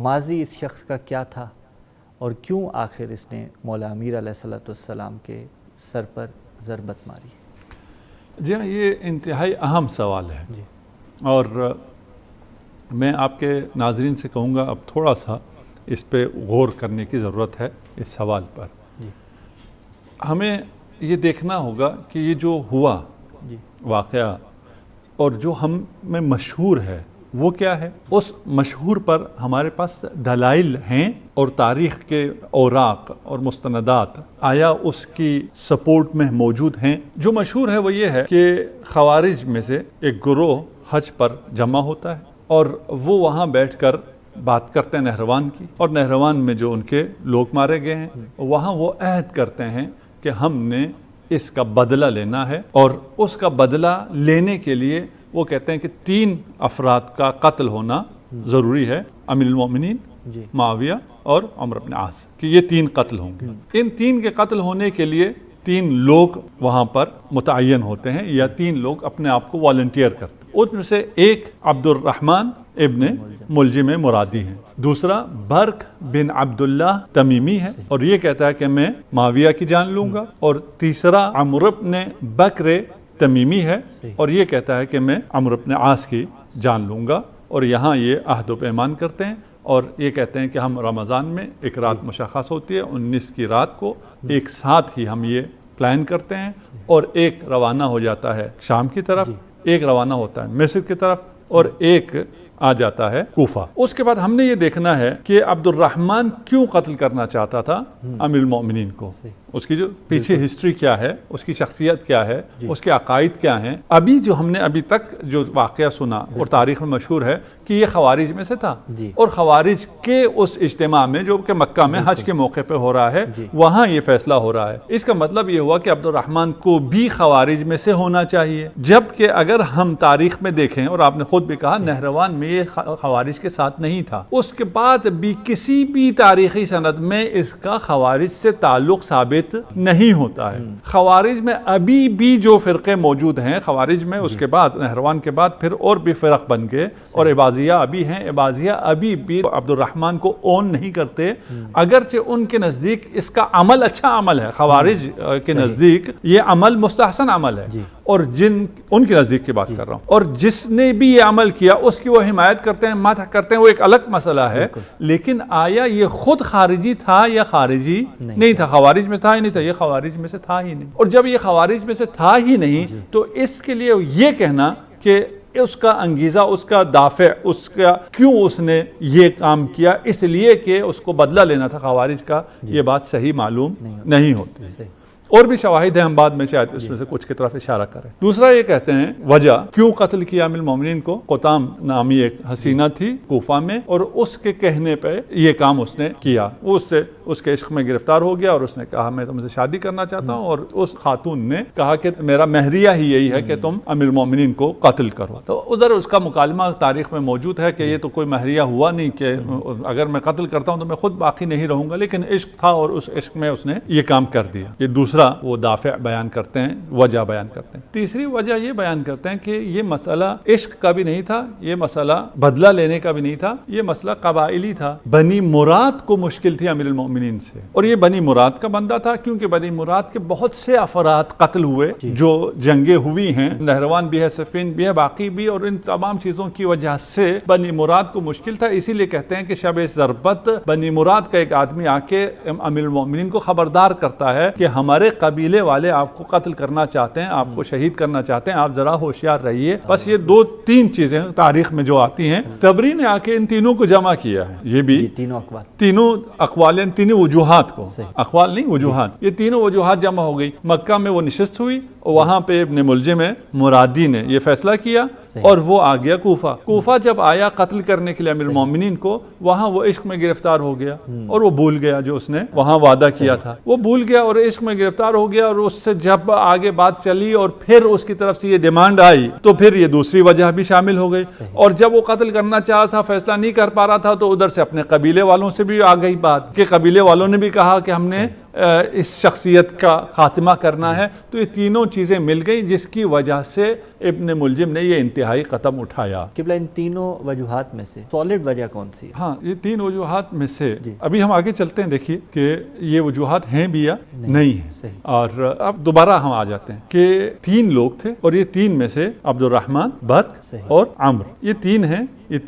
ماضی اس شخص کا کیا تھا اور کیوں آخر اس نے مولا امیر علیہ السلام کے سر پر ضربت ماری؟ جی ہاں، یہ انتہائی اہم سوال ہے جی، اور میں آپ کے ناظرین سے کہوں گا اب تھوڑا سا اس پہ غور کرنے کی ضرورت ہے اس سوال پر۔ جی، ہمیں یہ دیکھنا ہوگا کہ یہ جو ہوا جی، واقعہ اور جو ہم میں مشہور ہے وہ کیا ہے، اس مشہور پر ہمارے پاس دلائل ہیں اور تاریخ کے اوراق اور مستندات آیا اس کی سپورٹ میں موجود ہیں۔ جو مشہور ہے وہ یہ ہے کہ خوارج میں سے ایک گروہ حج پر جمع ہوتا ہے اور وہ وہاں بیٹھ کر بات کرتے ہیں نہروان کی، اور نہروان میں جو ان کے لوگ مارے گئے ہیں وہاں وہ عہد کرتے ہیں کہ ہم نے اس کا بدلہ لینا ہے، اور اس کا بدلہ لینے کے لیے وہ کہتے ہیں کہ 3 افراد کا قتل ہونا ضروری ہے، امیر المومنین، جی، معاویہ اور عمرو بن عاص، کہ یہ 3 قتل ہوں گے۔ ان 3 کے قتل ہونے کے لیے 3 لوگ وہاں پر متعین ہوتے ہیں یا 3 لوگ اپنے آپ کو والنٹیئر کرتے ہیں۔ ان میں سے ایک عبد الرحمن ابن ملجم مرادی ہیں، دوسرا برق بن عبداللہ تمیمی ہے اور یہ کہتا ہے کہ میں معاویہ کی جان لوں گا، اور تیسرا عمرو بن بکر تمیمی ہے اور یہ کہتا ہے کہ میں عمرو بن عاص کی جان لوں گا، اور یہاں یہ عہد و پیمان کرتے ہیں اور یہ کہتے ہیں کہ ہم رمضان میں ایک رات مشخص ہوتی ہے 19 کی رات کو ایک ساتھ ہی ہم یہ پلان کرتے ہیں، اور ایک روانہ ہو جاتا ہے شام کی طرف، ایک روانہ ہوتا ہے مصر کی طرف، اور ایک آ جاتا ہے کوفہ۔ اس کے بعد ہم نے یہ دیکھنا ہے کہ عبد الرحمن کیوں قتل کرنا چاہتا تھا امیر المومنین کو، اس کی جو پیچھے ہسٹری کیا ہے، اس کی شخصیت کیا ہے، اس کے عقائد کیا ہیں۔ ہم نے ابھی تک جو واقعہ سنا اور تاریخ میں مشہور ہے کہ یہ خوارج میں سے تھا، اور خوارج کے اس اجتماع میں جو کہ مکہ میں حج کے موقع پہ ہو رہا ہے وہاں یہ فیصلہ ہو رہا ہے۔ اس کا مطلب یہ ہوا کہ عبد الرحمن کو بھی خوارج میں سے ہونا چاہیے، جبکہ اگر ہم تاریخ میں دیکھیں، اور آپ نے خود بھی کہا نہروان میں یہ خوارج کے ساتھ نہیں تھا، اس کے بعد بھی کسی بھی تاریخی سند میں اس کا خوارج سے تعلق ثابت نہیں ہوتا ہے۔ خوارج میں ابھی بھی جو فرقے موجود ہیں، خوارج میں اس کے بعد نہروان کے بعد پھر اور بھی فرق بن گئے، اور عباضیہ ابھی ہیں، عباضیہ ابھی بھی عبد الرحمن کو اون نہیں کرتے، اگرچہ ان کے نزدیک اس کا عمل اچھا عمل ہے، خوارج کے نزدیک یہ عمل مستحسن عمل ہے، اور ان کے نزدیک کی بات کر رہا ہوں، اور جس نے بھی یہ عمل کیا اس کی وہ حمایت کرتے ہیں، مدح کرتے ہیں، وہ ایک الگ مسئلہ ہے۔ لیکن آیا یہ خود خارجی تھا یا خارجی نہیں تھا؟ خوارج میں تھا ہی نہیں تھا، یہ خوارج میں سے تھا ہی نہیں، اور جب یہ خوارج میں سے تھا ہی نہیں تو اس کے لیے یہ کہنا کہ اس کا انگیزہ، اس کا دافع، اس کا کیوں اس نے یہ کام کیا اس لیے کہ اس کو بدلہ لینا تھا خوارج کا، یہ بات صحیح معلوم نہیں ہوتی۔ اور بھی شواہد ہیں، ہم بعد میں شاید اس میں سے کچھ کی طرف اشارہ کریں۔ دوسرا یہ کہتے ہیں وجہ کیوں قتل کیا امیر المومنین کو، قطام نامی ایک حسینہ تھی کوفہ میں، اور اس کے کہنے پہ یہ کام اس نے کیا، اس کے عشق میں گرفتار ہو گیا اور اس نے کہا میں تم سے شادی کرنا چاہتا ہوں، اور اس خاتون نے کہا کہ میرا مہریہ ہی یہی ہے کہ تم امیر المومنین کو قتل کرو۔ تو ادھر اس کا مکالمہ تاریخ میں موجود ہے کہ یہ تو کوئی مہریہ ہوا نہیں، کہ اگر میں قتل کرتا ہوں تو میں خود باقی نہیں رہوں گا، لیکن عشق تھا اور اس عشق میں اس نے یہ کام کر دیا۔ یہ دوسرا وہ دافع بیان کرتے ہیں، وجہ بیان کرتے ہیں۔ تیسری وجہ یہ بیان کرتے ہیں کہ یہ مسئلہ عشق کا بھی نہیں تھا، یہ مسئلہ بدلہ لینے کا بھی نہیں تھا، یہ مسئلہ قبائلی تھا۔ بنی مراد کو مشکل تھی امیر المومنین سے، اور یہ بنی مراد کا بندہ تھا کیونکہ بنی مراد کے بہت سے افراد قتل ہوئے جو جنگیں ہوئی ہیں، نہروان بھی ہے، صفین بھی ہے، باقی بھی، اور ان تمام چیزوں کی وجہ سے بنی مراد کو مشکل تھا۔ اسی لیے کہتے ہیں کہ شب ضربت بنی مراد کا ایک آدمی آ کے امیر المومنین کو خبردار کرتا ہے کہ ہمارے قبیلے والے آپ کو قتل کرنا چاہتے ہیں، آپ کو شہید کرنا چاہتے ہیں، آپ ذرا ہوشیار رہیے۔ بس یہ 2-3 چیزیں تاریخ میں جو آتی ہیں، تبری نے آ کے ان تینوں کو جمع کیا ہے، یہ بھی تینوں اقوال، تینوں وجوہات کو، اقوال نہیں وجوہات، یہ تینوں وجوہات جمع ہو گئی۔ مکہ میں وہ نشست ہوئی، وہاں پہ ابن ملجم مرادی نے یہ فیصلہ کیا اور وہ آ گیا کوفہ۔ کوفہ جب آیا قتل کرنے کے لیے امیر المومنین کو، وہاں وہ عشق میں گرفتار ہو گیا اور وہ بھول گیا جو اس نے وہاں وعدہ کیا تھا، وہ بھول گیا اور عشق میں گرفتار ہو گیا، اور اس سے جب آگے بات چلی اور پھر اس کی طرف سے یہ ڈیمانڈ آئی تو پھر یہ دوسری وجہ بھی شامل ہو گئی، اور جب وہ قتل کرنا چاہا تھا، فیصلہ نہیں کر پا رہا تھا، تو ادھر سے اپنے قبیلے والوں سے بھی آ گئی بات کہ قبیلے والوں نے بھی کہا کہ ہم نے اس شخصیت کا خاتمہ کرنا ہے. تو یہ تینوں چیزیں مل گئی جس کی وجہ سے ابن ملجم نے یہ انتہائی قدم اٹھایا. قبلہ ان تینوں وجوہات میں سے سالڈ وجہ کون سی ہے؟ ہاں یہ تین وجوہات میں سے ابھی ہم آگے چلتے ہیں. دیکھیے کہ یہ وجوہات ہیں بھی یا نہیں ہیں. اور اب دوبارہ ہم آ جاتے ہیں کہ تین لوگ تھے اور یہ تین میں سے عبد الرحمن، برق اور عمرو، یہ تین ہیں. یہ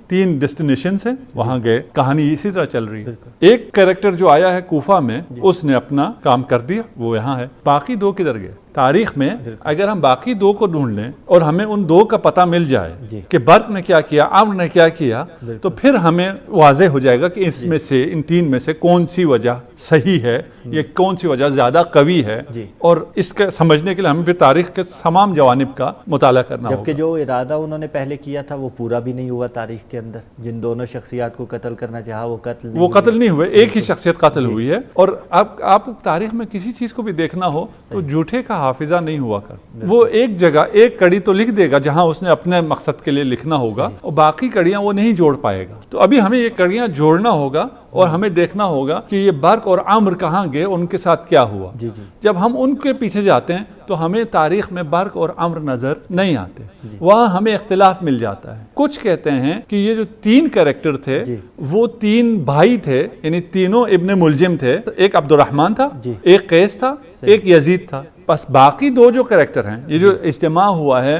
تین ڈیسٹینیشنز ہیں، وہاں گئے. کہانی اسی طرح چل رہی ہے. ایک کریکٹر جو آیا ہے کوفہ میں اس نے اپنا کام کر دیا، وہ یہاں ہے. باقی دو کدھر گئے؟ تاریخ میں اگر ہم باقی دو کو ڈھونڈ لیں اور ہمیں ان دو کا پتہ مل جائے کہ برق نے کیا کیا، عمرو نے کیا کیا، تو پھر ہمیں واضح ہو جائے گا کہ اس میں سے ان تین میں سے کون سی وجہ صحیح ہے یا کون سی وجہ زیادہ قوی ہے. اور اس کے سمجھنے کے لیے ہمیں پھر تاریخ کے تمام جوانب کا مطالعہ کرنا ہوگا. جبکہ جو ارادہ انہوں نے پہلے کیا تھا وہ پورا بھی نہیں ہوا تاریخ کے اندر. جن دونوں شخصیات کو قتل کرنا چاہا وہ قتل نہیں ہوئے. ایک ہی شخصیت قتل ہوئی ہے. اور اب آپ تاریخ میں کسی چیز کو بھی دیکھنا ہو تو جھوٹے کا حافظہ نہیں ہوا کرتا. وہ ایک جگہ ایک کڑی تو لکھ دے گا جہاں اس نے اپنے مقصد کے لیے لکھنا ہوگا اور باقی کڑیاں وہ نہیں جوڑ پائے گا. تو ابھی ہمیں یہ کڑیاں جوڑنا ہوگا اور ہمیں دیکھنا ہوگا کہ یہ برق اور عمرو کہاں گئے، ان کے ساتھ کیا ہوا. جب ہم ان کے پیچھے جاتے ہیں تو ہمیں تاریخ میں برق اور عمرو نظر نہیں آتے. وہاں ہمیں اختلاف مل جاتا ہے. کچھ کہتے ہیں کہ یہ جو تین کریکٹر تھے وہ تین بھائی تھے، یعنی تینوں ابن ملجم تھے. ایک عبد الرحمن تھا، ایک قیس تھا، ایک یزید تھا. بس باقی دو جو کریکٹر ہیں، یہ جو اجتماع ہوا ہے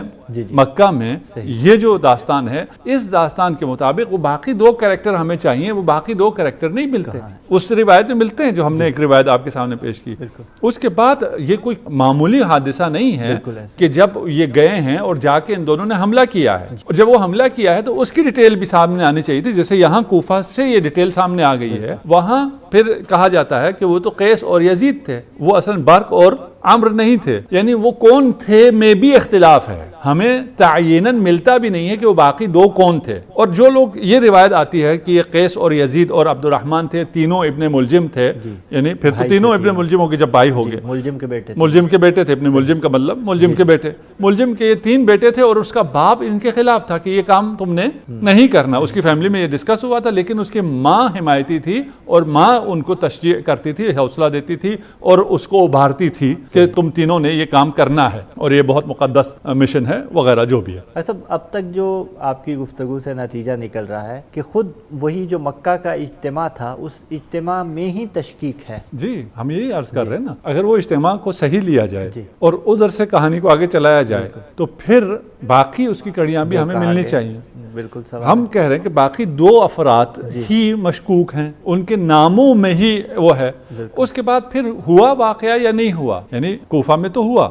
مکہ میں، یہ جو داستان ہے، اس داستان کے مطابق وہ باقی دو کریکٹر ہمیں چاہیے. وہ باقی دو کریکٹر نہیں ملتے. اس روایت میں ملتے ہیں جو ہم نے ایک روایت آپ کے سامنے پیش کی. اس کے بعد یہ کوئی معمولی حادثہ نہیں ہے کہ جب یہ گئے ہیں اور جا کے ان دونوں نے حملہ کیا ہے. اور جب وہ حملہ کیا ہے تو اس کی ڈیٹیل بھی سامنے آنی چاہیے تھی. جیسے یہاں کوفہ سے یہ ڈیٹیل سامنے آ گئی ہے، وہاں پھر کہا جاتا ہے کہ وہ تو قیس اور یزید تھے، وہ اصلا برق اور عمرو نہیں تھے. یعنی وہ کون تھے میں بھی اختلاف ہے. ہمیں تعیناً ملتا بھی نہیں ہے کہ وہ باقی دو کون تھے. اور جو لوگ یہ روایت آتی ہے کہ یہ قیس اور یزید اور عبد الرحمن تھے، تینوں ابن ملجم تھے، یعنی پھر تو تینوں ابن ملجموں کے جب بھائی ہو گئے، ملجم کے بیٹے تھے. ابن ملجم کا مطلب ملجم کے بیٹے. ملجم کے یہ تین بیٹے تھے اور اس کا باپ ان کے خلاف تھا کہ یہ کام تم نے نہیں کرنا. اس کی فیملی میں یہ ڈسکس ہوا تھا، لیکن اس کی ماں حمایتی تھی اور ماں ان کو تشجیع کرتی تھی، حوصلہ دیتی تھی اور اس کو ابھارتی تھی کہ تم تینوں نے یہ کام کرنا ہے اور یہ بہت مقدس مشن ہے وغیرہ جو بھی ہے. ایسا اب تک جو آپ کی گفتگو سے نتیجہ نکل رہا ہے کہ خود وہی جو مکہ کا اجتماع تھا اس اجتماع میں ہی تشکیک ہے. جی ہم یہی عرض کر رہے ہیں نا. اگر وہ اجتماع کو صحیح لیا جائے اور ادھر سے کہانی کو آگے چلایا جائے تو پھر باقی اس کی کڑیاں بھی ہمیں ملنی چاہیے. بالکل. ہم کہہ رہے ہیں کہ باقی دو افراد ہی مشکوک ہیں، ان کے ناموں میں ہی وہ ہے. اس کے بعد پھر ہوا واقعہ یا نہیں ہوا، یعنی کوفہ میں تو ہوا،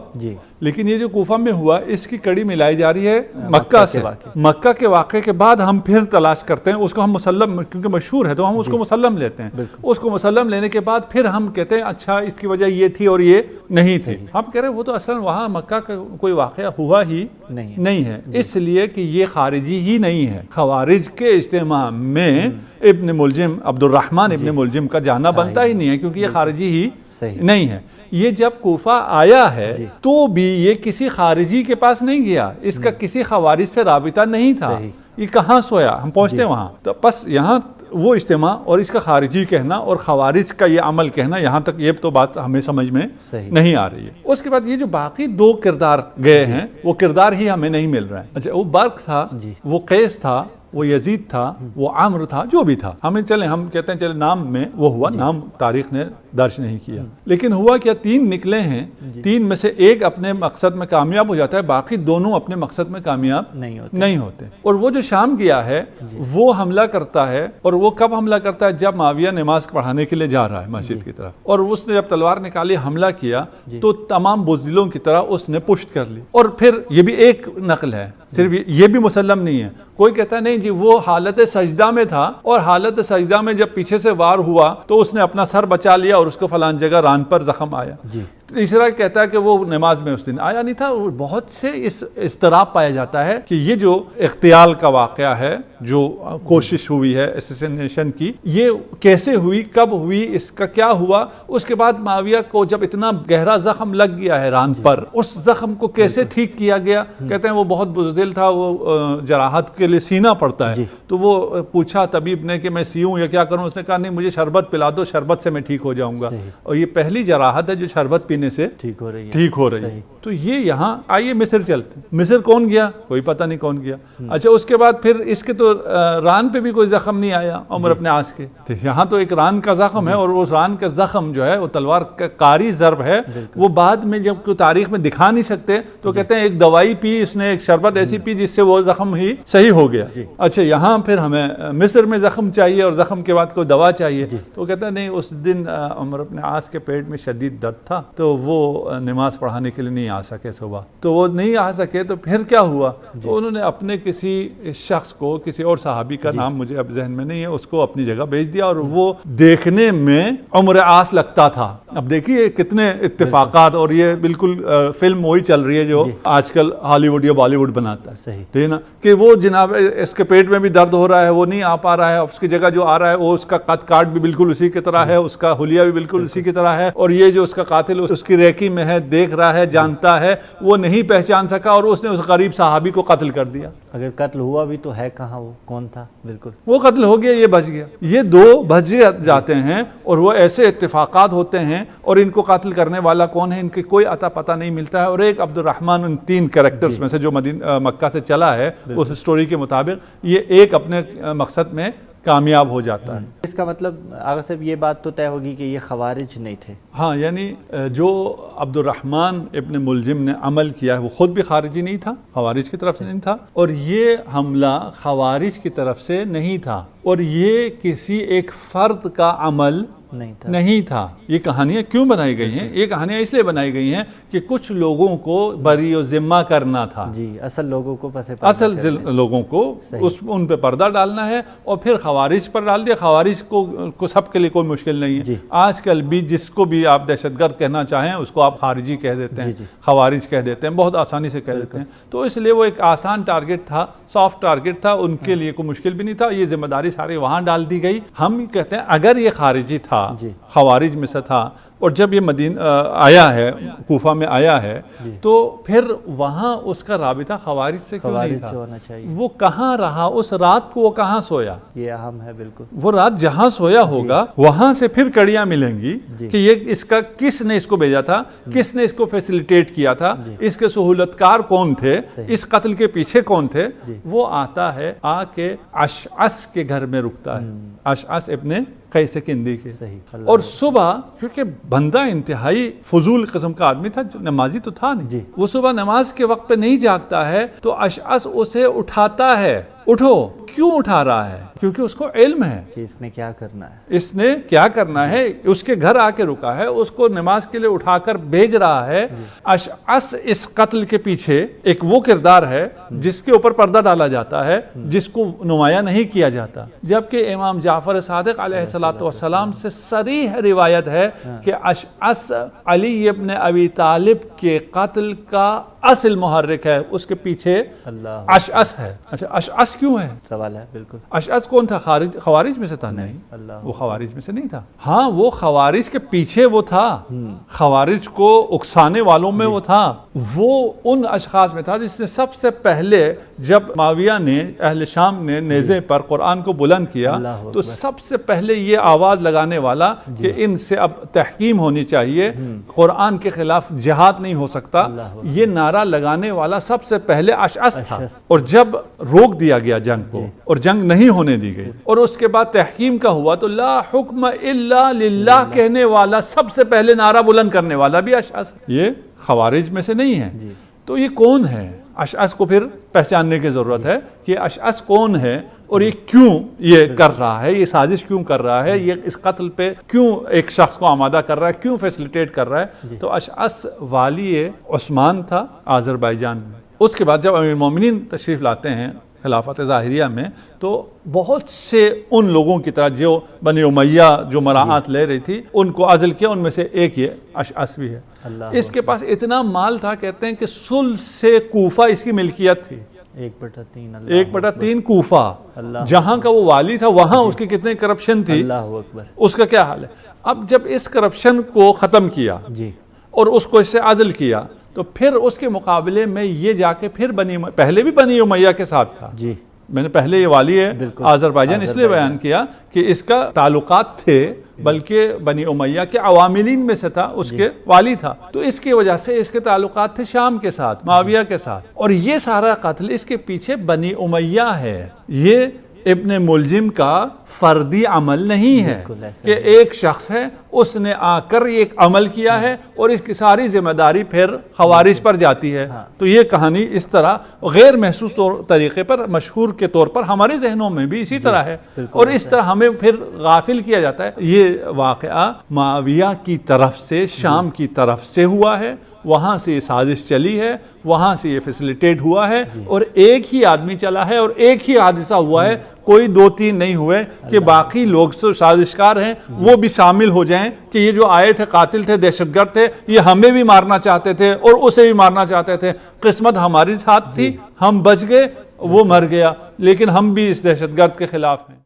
لیکن یہ جو کوفہ میں ہوا اس کی کڑی ملائی جا رہی ہے مکہ سے. مکہ کے واقعے کے بعد ہم پھر تلاش کرتے ہیں اس کو. ہم مسلم کیونکہ مشہور ہے تو ہم اس کو مسلم لیتے ہیں. اس کو مسلم لینے کے بعد پھر ہم کہتے ہیں اچھا اس کی وجہ یہ تھی اور یہ نہیں تھی. ہم کہہ رہے ہیں وہ تو اصلا وہاں مکہ کا کوئی واقعہ ہوا ہی نہیں ہے، اس لیے کہ یہ خارجی ہی نہیں ہے. خوارج کے اجتماع میں ابن ملجم عبد الرحمن ابن ملجم کا جانا بنتا ہی نہیں ہے کیونکہ یہ خارجی ہی نہیں ہے. یہ جب کوفہ آیا ہے تو بھی یہ کسی خارجی کے پاس نہیں گیا، اس کا کسی خوارج سے رابطہ نہیں تھا. یہ کہاں سویا؟ ہم پہنچتے ہیں وہاں. تو بس یہاں وہ اجتماع اور اس کا خارجی کہنا اور خوارج کا یہ عمل کہنا، یہاں تک یہ تو بات ہمیں سمجھ میں نہیں آ رہی ہے. اس کے بعد یہ جو باقی دو کردار گئے ہیں وہ کردار ہی ہمیں نہیں مل رہے ہیں. اچھا وہ برق تھا، وہ قیس تھا، وہ یزید تھا، وہ عمرو تھا، جو بھی تھا. ہم کہتے ہیں چلے نام میں وہ ہوا، نام تاریخ نے درج نہیں کیا. لیکن ہوا کیا، تین نکلے ہیں، تین میں سے ایک اپنے مقصد میں کامیاب ہو جاتا ہے، باقی دونوں اپنے مقصد میں کامیاب نہیں ہوتے. اور وہ جو شام گیا ہے وہ حملہ کرتا ہے. اور وہ کب حملہ کرتا ہے؟ جب معاویہ نماز پڑھانے کے لیے جا رہا ہے مسجد کی طرف، اور اس نے جب تلوار نکالی حملہ کیا تو تمام بزدلوں کی طرح اس نے پشت کر لی. اور پھر یہ بھی ایک نقل ہے، صرف یہ بھی مسلم نہیں ہے. کوئی کہتا ہے نہیں جی وہ حالت سجدہ میں تھا اور حالت سجدہ میں جب پیچھے سے وار ہوا تو اس نے اپنا سر بچا لیا اور اس کو فلان جگہ ران پر زخم آیا. تیسرا کہتا ہے کہ وہ نماز میں اس دن آیا نہیں تھا. بہت سے اس اضطراب پایا جاتا ہے کہ یہ جو اغتیال کا واقعہ ہے, جو کوشش ہوئی ہے اسیسینیشن کی, یہ کیسے ہوئی, کب ہوئی, اس کا کیا ہوا. اس کے بعد معاویہ کو جب اتنا گہرا زخم لگ گیا ہے ران پر, اس زخم کو کیسے ٹھیک کیا گیا. کہتے ہیں وہ بہت بزدل تھا, وہ جراحت کے لیے سینا پڑتا ہے. تو وہ پوچھا طبیب نے کہ میں سیوں یا کیا کروں. اس نے کہا نہیں, مجھے شربت پلا دو, شربت سے میں ٹھیک ہو جاؤں گا. اور یہ پہلی جراحت ہے جو شربت پینے سے ٹھیک ہو رہی ہے. تو یہ یہاں آئیے مصر چلتے ہیں. مصر کون گیا, کوئی پتہ نہیں کون گیا. اچھا, اس کے بعد پھر اس کے تو ران پہ بھی کوئی زخم نہیں آیا عمر ابن عاص کے. یہاں تو ایک ران کا زخم ہے, اور اس ران کا زخم جو ہے وہ تلوار کا کاری ضرب ہے. وہ بعد میں جب کوئی تاریخ میں دکھا نہیں سکتے تو کہتے ہیں ایک دوائی پی اس نے, ایک شربت ایسی پی جس سے وہ زخم ہی صحیح ہو گیا. اچھا, یہاں پھر ہمیں مصر میں زخم چاہیے اور زخم کے بعد کوئی دوا چاہیے. تو کہتے ہیں نہیں, اس دن عمر ابن عاص کے پیٹ میں شدید درد تھا, تو وہ نماز پڑھانے کے لیے نہیں آ سکے صبح. تو وہ نہیں آ سکے تو پھر کیا ہوا, تو انہوں نے اپنے کسی شخص کو, کسی اور صحابی کا نام مجھے اب ذہن میں نہیں ہے, اس کو اپنی جگہ بھیج دیا, اور وہ دیکھنے میں عمر عاص لگتا تھا. اب دیکھیے کتنے اتفاقات, اور یہ بالکل فلم وہی چل رہی ہے جو آج کل ہالی ووڈ یا بالی ووڈ بناتا ہے. ٹھیک ہے نا, کہ وہ جناب اس کے پیٹ میں بھی درد ہو رہا ہے, وہ نہیں آ پا رہا ہے, اس کی جگہ جو آ رہا ہے وہ اس کا قد کاٹ بھی بالکل اسی کی طرح ہے, اس کا حلیہ بھی بالکل اسی کی طرح ہے, اور یہ جو اس کا قاتل اس کی ریکی میں ہے, دیکھ رہا ہے, جانتا ہے, وہ نہیں پہچان سکا, اور اس نے اس غریب صحابی کو قتل کر دیا. اگر قتل ہوا بھی تو ہے کہاں, وہ کون تھا؟ بالکل وہ قتل ہو گیا, یہ بچ گیا. یہ دو بچ جاتے ہیں, اور وہ ایسے اتفاقات ہوتے ہیں, اور ان کو قتل کرنے والا کون ہے ان کے کوئی عطا پتہ نہیں ملتا ہے. اور ایک عبد الرحمن ان تین کریکٹرز میں سے جو مکہ سے چلا ہے اس سٹوری کے مطابق, یہ ایک اپنے مقصد میں کامیاب ہو جاتا ہے. اس کا مطلب آغا صاحب یہ بات تو طے ہوگی کہ یہ خوارج نہیں تھے. ہاں, یعنی جو عبد الرحمن ابن ملجم نے عمل کیا ہے وہ خود بھی خارجی نہیں تھا, خوارج کی طرف سے نہیں تھا, اور یہ حملہ خوارج کی طرف سے نہیں تھا, اور یہ کسی ایک فرد کا عمل نہیں تھا. یہ کہانیاں کیوں بنائی گئی ہیں؟ یہ کہانیاں اس لیے بنائی گئی ہیں کہ کچھ لوگوں کو بری و ذمہ کرنا تھا. اصل لوگوں کو لوگوں کو ان پہ پردہ ڈالنا ہے, اور پھر خوارج پر ڈال دیا. خوارج کو سب کے لیے کوئی مشکل نہیں ہے. آج کل بھی جس کو بھی آپ دہشت گرد کہنا چاہیں اس کو آپ خارجی کہہ دیتے ہیں, خوارج کہہ دیتے ہیں, بہت آسانی سے کہہ دیتے ہیں. تو اس لیے وہ ایک آسان ٹارگٹ تھا, سافٹ ٹارگٹ تھا, ان کے لیے کوئی مشکل بھی نہیں تھا. یہ ذمہ داری ساری وہاں ڈال دی گئی. ہم کہتے ہیں اگر یہ خارجی تھا, خوارج میں سے تھا, اور جب یہ مدینہ آیا ہے, کوفہ میں آیا ہے, تو پھر وہاں اس کا رابطہ خوارج سے کیوں نہیں تھا؟ وہ کہاں رہا اس رات کو, وہ کہاں سویا؟ یہ اہم ہے. بالکل وہ رات جہاں سویا ہوگا وہاں سے پھر کڑیاں ملیں گی کہ یہ اس کا کس نے اس کو بھیجا تھا, کس نے اس کو فیسیلیٹیٹ کیا تھا, اس کے سہولتکار کون تھے, اس قتل کے پیچھے کون تھے. وہ آتا ہے, آ کے اشعث کے گھر میں رکتا ہے, اشعث ابن قیس کندی کے. اور صبح, کیونکہ بندہ انتہائی فضول قسم کا آدمی تھا, نمازی تو تھا نہیں, وہ صبح نماز کے وقت پہ نہیں جاگتا ہے, تو اشعث اسے اٹھاتا ہے. اٹھو. کیوں اٹھا رہا ہے؟ کیونکہ اس کو علم ہے کہ اس نے کیا کرنا ہے, اس نے کیا کرنا ہے. اس کے گھر آ کے رکا ہے, اس کو نماز کے لیے اٹھا کر بھیج رہا ہے. اشعث اس قتل کے پیچھے ایک وہ کردار ہے جس کے اوپر پردہ ڈالا جاتا ہے, جس کو نمایاں نہیں کیا جاتا. جبکہ امام جعفر صادق علیہ الصلوۃ والسلام سے صریح روایت ہے کہ اشعث علی ابن ابی طالب کے قتل کا اصل محرک ہے, اس کے پیچھے اشعث ہے. اچھا, اشعث کیوں ہے سوال ہے. بالکل اشعث کون تھا؟ خوارج میں سے تھا؟ نہیں, وہ خوارج میں سے نہیں تھا. ہاں, وہ خوارج کے پیچھے وہ تھا, خوارج کو اکسانے والوں میں وہ تھا. وہ ان اشخاص میں تھا جس نے سب سے پہلے, جب معاویہ نے اہل شام نے نیزے پر قرآن کو بلند کیا, تو سب سے پہلے یہ آواز لگانے والا کہ ان سے اب تحکیم ہونی چاہیے, قرآن کے خلاف جہاد نہیں ہو سکتا, یہ نعرہ لگانے والا سب سے پہلے اشعث تھا. اور جب روک دیا گیا جنگ کو, اور جنگ نہیں ہونے دی گئی, اور اس کے بعد تحکیم کا ہوا, تو لا حکم الا للہ کہنے والا, سب سے پہلے نعرہ بلند کرنے والا بھی اشعث. یہ خوارج میں سے نہیں ہے. تو یہ کون ہے؟ اشعث کو پھر پہچاننے کی ضرورت ہے کہ اشعث کون ہے, اور یہ کیوں یہ کر رہا ہے, یہ سازش کیوں کر رہا ہے, یہ اس قتل پہ کیوں ایک شخص کو آمادہ کر رہا ہے, کیوں فیسیلیٹیٹ کر رہا ہے. تو اشعث والی عثمان تھا آذربائیجان میں. اس کے بعد جب امیر المومنین تشریف لاتے ہیں خلافت ظاہریہ میں، تو بہت سے ان لوگوں کی طرح جو بنی امیہ جو مراعات لے رہی تھی ان کو عزل کیا. ان میں سے ایک یہ اشعث بھی ہے. اس کے پاس اتنا مال تھا، کہتے ہیں کہ ثلث کوفہ اس کی ملکیت تھی. 1/3 کوفہ، جہاں کا وہ والی تھا وہاں اس کی کتنے کرپشن تھی. اللہ اکبر. اس کا کیا حال ہے. اب جب اس کرپشن کو ختم کیا جی اور اس کو اس سے عزل کیا، تو پھر اس کے مقابلے میں یہ جا کے پھر پہلے بھی بنی امیہ کے ساتھ تھا. جی میں نے پہلے یہ والی ہے آذربائیجان اس لیے بیان کیا کہ اس کا تعلقات تھے، بلکہ بنی امیہ کے عواملین میں سے تھا، اس کے والی تھا. تو اس کی وجہ سے اس کے تعلقات تھے شام کے ساتھ، معاویہ کے ساتھ. اور یہ سارا قتل اس کے پیچھے بنی امیہ ہے. یہ ابن ملجم کا فردی عمل نہیں ہے کہ ایک شخص ہے اس نے آ کر ایک عمل کیا ہے اور اس کی ساری ذمہ داری پھر خوارج پر جاتی ہے. تو یہ کہانی اس طرح غیر محسوس طریقے پر مشہور کے طور پر ہمارے ذہنوں میں بھی اسی طرح ہے، اور اس طرح ہمیں پھر غافل کیا جاتا ہے. یہ واقعہ معاویہ کی طرف سے شام کی طرف سے ہوا ہے، وہاں سے یہ سازش چلی ہے، وہاں سے یہ فیسیلیٹیٹ ہوا ہے، اور ایک ہی آدمی چلا ہے اور ایک ہی حادثہ ہوا ہے. کوئی 2-3 نہیں ہوئے کہ باقی لوگ سازشکار ہیں وہ بھی شامل ہو جائیں کہ یہ جو آئے تھے قاتل تھے، دہشت گرد تھے، یہ ہمیں بھی مارنا چاہتے تھے اور اسے بھی مارنا چاہتے تھے. قسمت ہماری ساتھ تھی، ہم بچ گئے، وہ مر گیا، لیکن ہم بھی اس دہشت گرد کے خلاف ہیں.